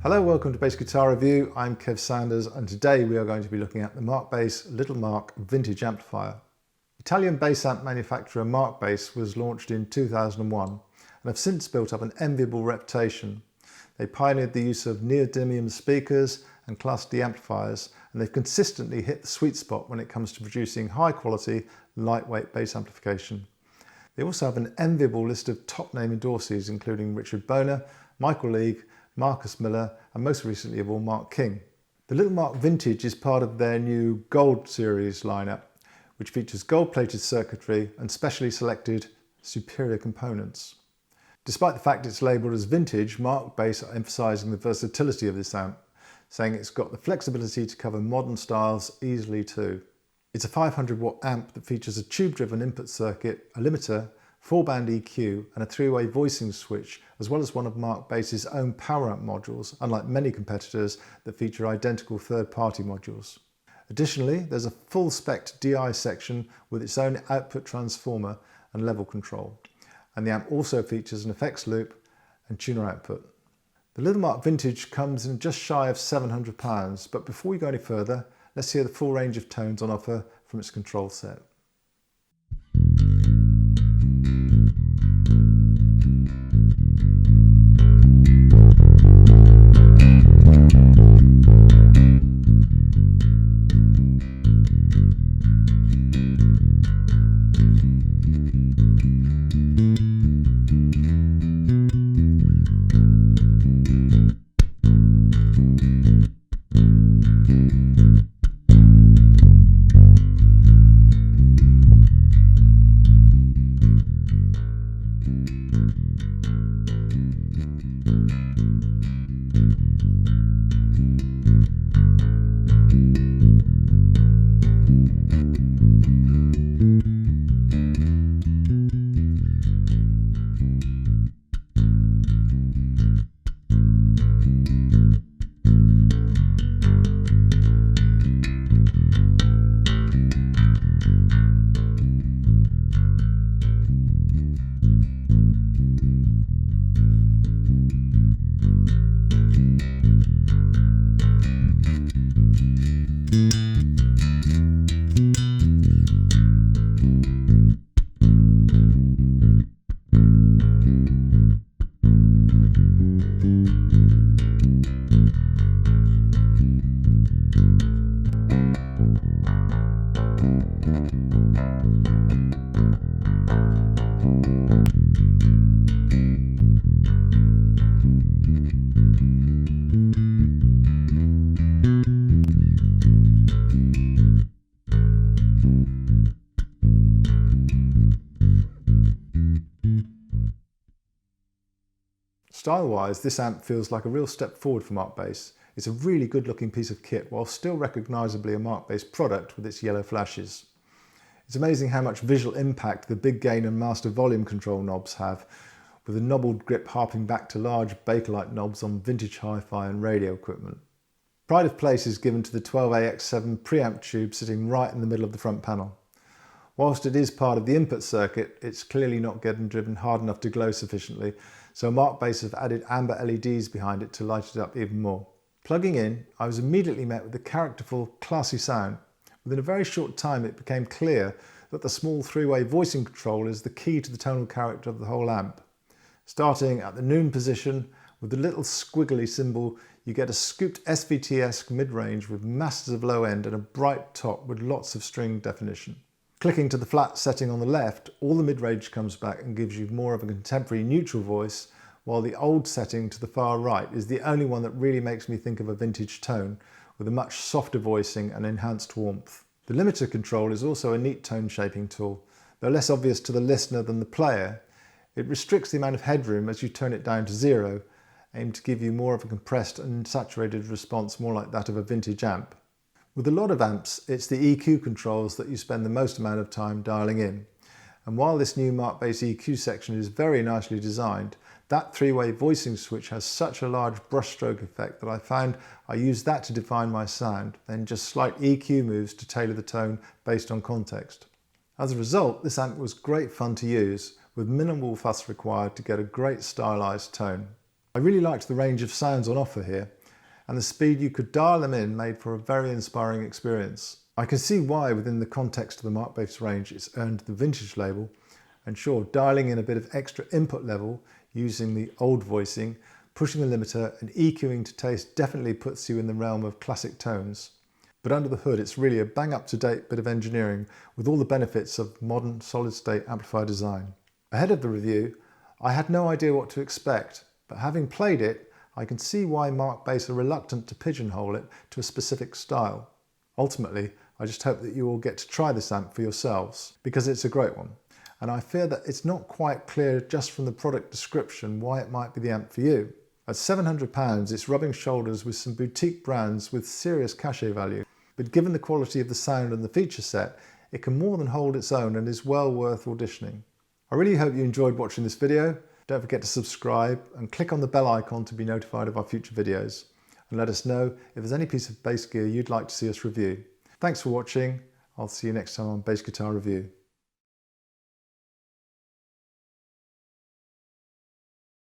Hello, welcome to Bass Guitar Review. I'm Kev Sanders, and today we are going to be looking at the Markbass Little Mark Vintage Amplifier. Italian bass amp manufacturer Markbass was launched in 2001 and have since built up an enviable reputation. They pioneered the use of neodymium speakers and Class D amplifiers, and they've consistently hit the sweet spot when it comes to producing high quality, lightweight bass amplification. They also have an enviable list of top name endorsees, including Richard Boner, Michael League, Marcus Miller, and most recently of all, Mark King. The Little Mark Vintage is part of their new Gold series lineup, which features gold-plated circuitry and specially selected superior components. Despite the fact it's labelled as vintage, Markbass are emphasising the versatility of this amp, saying it's got the flexibility to cover modern styles easily too. It's a 500 watt amp that features a tube-driven input circuit, a limiter, 4-band EQ and a 3-way voicing switch, as well as one of Markbass's own power amp modules, unlike many competitors that feature identical third-party modules. Additionally, there's a full-spec DI section with its own output transformer and level control, and the amp also features an effects loop and tuner output. The Little Mark Vintage comes in just shy of £700, but before we go any further, let's hear the full range of tones on offer from its control set. Style-wise, this amp feels like a real step forward for Markbass. It's a really good looking piece of kit, while still recognisably a Markbass product with its yellow flashes. It's amazing how much visual impact the big gain and master volume control knobs have, with the knobbled grip harping back to large Bakelite knobs on vintage hi-fi and radio equipment. Pride of place is given to the 12AX7 preamp tube sitting right in the middle of the front panel. Whilst it is part of the input circuit, it's clearly not getting driven hard enough to glow sufficiently, so Markbass have added amber LEDs behind it to light it up even more. Plugging in, I was immediately met with the characterful, classy sound. Within a very short time it became clear that the small 3-way voicing control is the key to the tonal character of the whole amp. Starting at the noon position, with the little squiggly symbol, you get a scooped SVT-esque mid-range with masses of low end and a bright top with lots of string definition. Clicking to the flat setting on the left, all the mid-range comes back and gives you more of a contemporary neutral voice, while the old setting to the far right is the only one that really makes me think of a vintage tone, with a much softer voicing and enhanced warmth. The limiter control is also a neat tone shaping tool. Though less obvious to the listener than the player, it restricts the amount of headroom as you turn it down to 0, aimed to give you more of a compressed and saturated response, more like that of a vintage amp. With a lot of amps, it's the EQ controls that you spend the most amount of time dialing in. And while this new Markbass EQ section is very nicely designed, that 3-way voicing switch has such a large brushstroke effect that I found I use that to define my sound, then just slight EQ moves to tailor the tone based on context. As a result, this amp was great fun to use, with minimal fuss required to get a great stylized tone. I really liked the range of sounds on offer here, and the speed you could dial them in made for a very inspiring experience. I can see why within the context of the Markbass range it's earned the vintage label, and sure, dialing in a bit of extra input level using the old voicing, pushing the limiter and EQing to taste definitely puts you in the realm of classic tones. But under the hood it's really a bang up to date bit of engineering with all the benefits of modern solid state amplifier design. Ahead of the review, I had no idea what to expect, but having played it, I can see why Markbass are reluctant to pigeonhole it to a specific style. Ultimately, I just hope that you all get to try this amp for yourselves, because it's a great one. And I fear that it's not quite clear just from the product description why it might be the amp for you. At £700, it's rubbing shoulders with some boutique brands with serious cachet value, but given the quality of the sound and the feature set, it can more than hold its own and is well worth auditioning. I really hope you enjoyed watching this video. Don't forget to subscribe and click on the bell icon to be notified of our future videos. And let us know if there's any piece of bass gear you'd like to see us review. Thanks for watching. I'll see you next time on Bass Guitar Review.